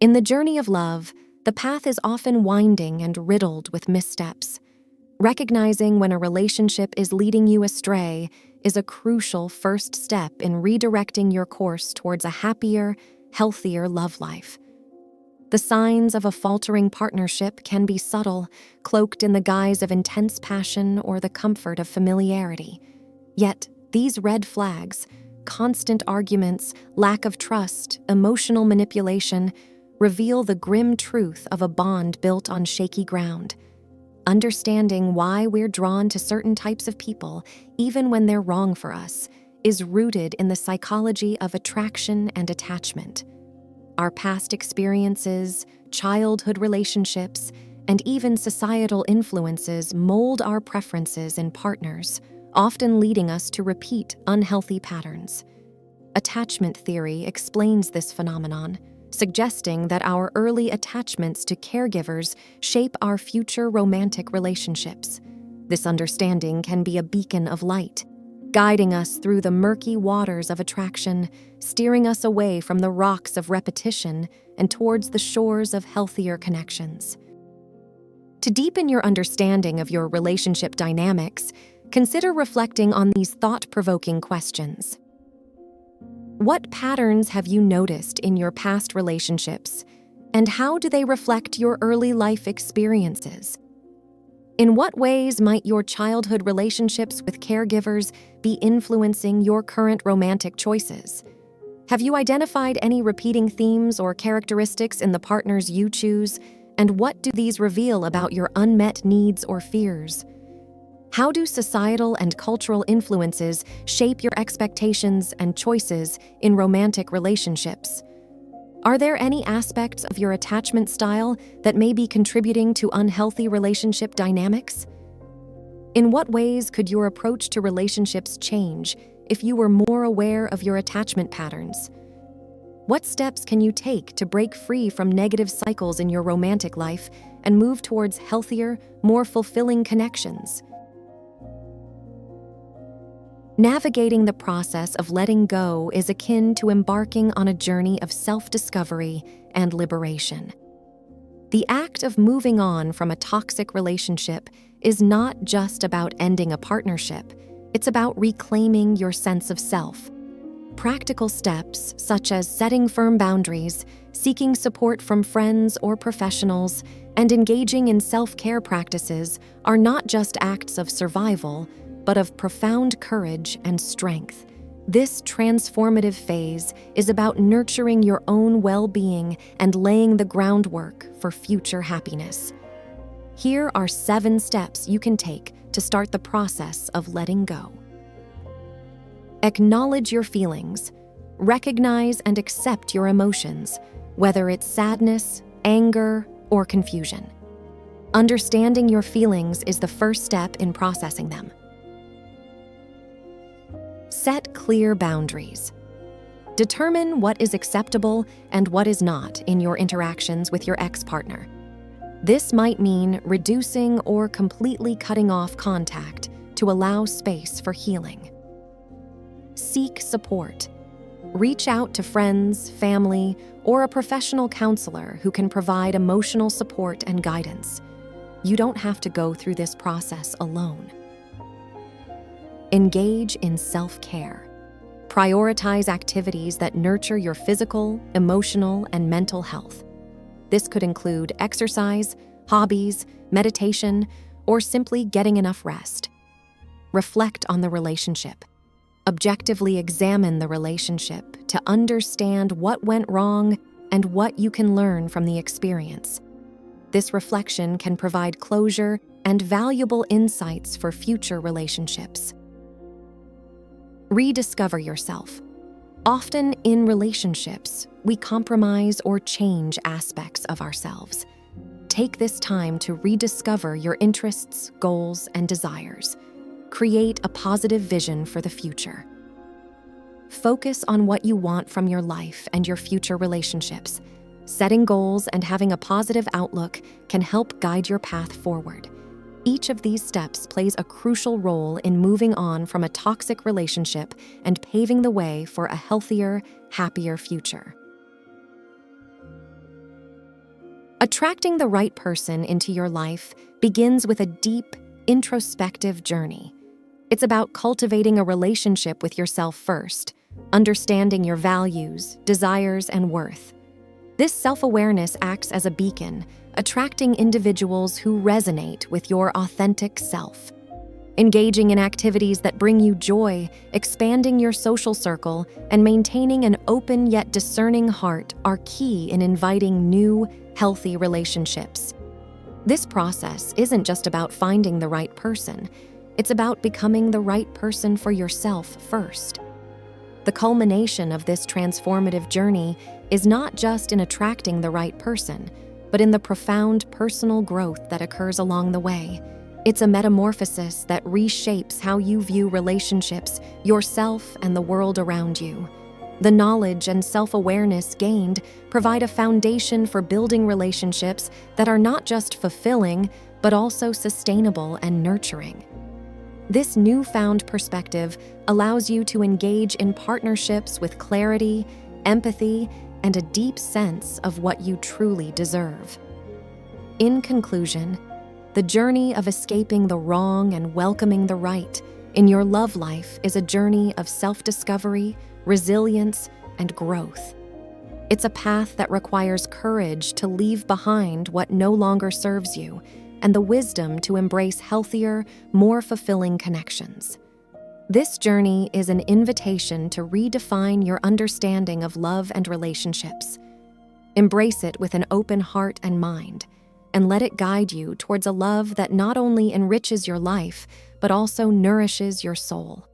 In the journey of love, the path is often winding and riddled with missteps. Recognizing when a relationship is leading you astray is a crucial first step in redirecting your course towards a happier, healthier love life. The signs of a faltering partnership can be subtle, cloaked in the guise of intense passion or the comfort of familiarity. Yet, these red flags, constant arguments, lack of trust, emotional manipulation, reveal the grim truth of a bond built on shaky ground. Understanding why we're drawn to certain types of people, even when they're wrong for us, is rooted in the psychology of attraction and attachment. Our past experiences, childhood relationships, and even societal influences mold our preferences in partners, often leading us to repeat unhealthy patterns. Attachment theory explains this phenomenon, suggesting that our early attachments to caregivers shape our future romantic relationships. This understanding can be a beacon of light, guiding us through the murky waters of attraction, steering us away from the rocks of repetition and towards the shores of healthier connections. To deepen your understanding of your relationship dynamics, consider reflecting on these thought-provoking questions. What patterns have you noticed in your past relationships, and how do they reflect your early life experiences? In what ways might your childhood relationships with caregivers be influencing your current romantic choices? Have you identified any repeating themes or characteristics in the partners you choose, and what do these reveal about your unmet needs or fears? How do societal and cultural influences shape your expectations and choices in romantic relationships? Are there any aspects of your attachment style that may be contributing to unhealthy relationship dynamics? In what ways could your approach to relationships change if you were more aware of your attachment patterns? What steps can you take to break free from negative cycles in your romantic life and move towards healthier, more fulfilling connections? Navigating the process of letting go is akin to embarking on a journey of self-discovery and liberation. The act of moving on from a toxic relationship is not just about ending a partnership, it's about reclaiming your sense of self. Practical steps, such as setting firm boundaries, seeking support from friends or professionals, and engaging in self-care practices, are not just acts of survival, but of profound courage and strength. This transformative phase is about nurturing your own well-being and laying the groundwork for future happiness. Here are 7 steps you can take to start the process of letting go. Acknowledge your feelings. Recognize and accept your emotions, whether it's sadness, anger, or confusion. Understanding your feelings is the first step in processing them. Set clear boundaries. Determine what is acceptable and what is not in your interactions with your ex-partner. This might mean reducing or completely cutting off contact to allow space for healing. Seek support. Reach out to friends, family, or a professional counselor who can provide emotional support and guidance. You don't have to go through this process alone. Engage in self-care. Prioritize activities that nurture your physical, emotional, and mental health. This could include exercise, hobbies, meditation, or simply getting enough rest. Reflect on the relationship. Objectively examine the relationship to understand what went wrong and what you can learn from the experience. This reflection can provide closure and valuable insights for future relationships. Rediscover yourself. Often in relationships, we compromise or change aspects of ourselves. Take this time to rediscover your interests, goals, and desires. Create a positive vision for the future. Focus on what you want from your life and your future relationships. Setting goals and having a positive outlook can help guide your path forward. Each of these steps plays a crucial role in moving on from a toxic relationship and paving the way for a healthier, happier future. Attracting the right person into your life begins with a deep, introspective journey. It's about cultivating a relationship with yourself first, understanding your values, desires, and worth. This self-awareness acts as a beacon, attracting individuals who resonate with your authentic self. Engaging in activities that bring you joy, expanding your social circle, and maintaining an open yet discerning heart are key in inviting new, healthy relationships. This process isn't just about finding the right person, it's about becoming the right person for yourself first. The culmination of this transformative journey is not just in attracting the right person, but in the profound personal growth that occurs along the way. It's a metamorphosis that reshapes how you view relationships, yourself, and the world around you. The knowledge and self-awareness gained provide a foundation for building relationships that are not just fulfilling, but also sustainable and nurturing. This newfound perspective allows you to engage in partnerships with clarity, empathy, and a deep sense of what you truly deserve. In conclusion, the journey of escaping the wrong and welcoming the right in your love life is a journey of self-discovery, resilience, and growth. It's a path that requires courage to leave behind what no longer serves you and the wisdom to embrace healthier, more fulfilling connections. This journey is an invitation to redefine your understanding of love and relationships. Embrace it with an open heart and mind, and let it guide you towards a love that not only enriches your life, but also nourishes your soul.